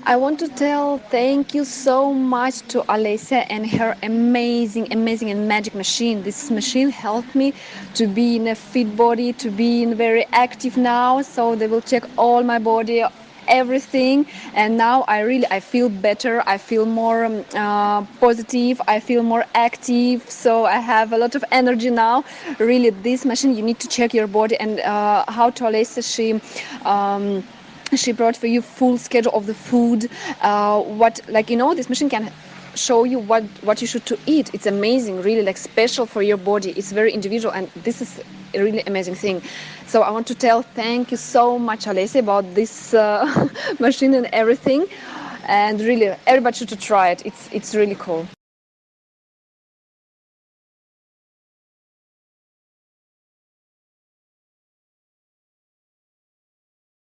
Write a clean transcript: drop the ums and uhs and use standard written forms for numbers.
I want to tell thank you so much to Olesya and her amazing and magic machine. This machine helped me to be in a fit body, to be in very active now. So they will check all my body, everything, and now I feel better. I feel more positive. I feel more active. So I have a lot of energy now. Really, this machine, you need to check your body, and how to Olesya, she brought for you full schedule of the food, what, like, this machine can show you what you should to eat. It's amazing, really, like, special for your body. It's very individual, and this is a really amazing thing. So I want to tell thank you so much, Olesya, about this machine and everything, and really everybody should to try it. It's really cool.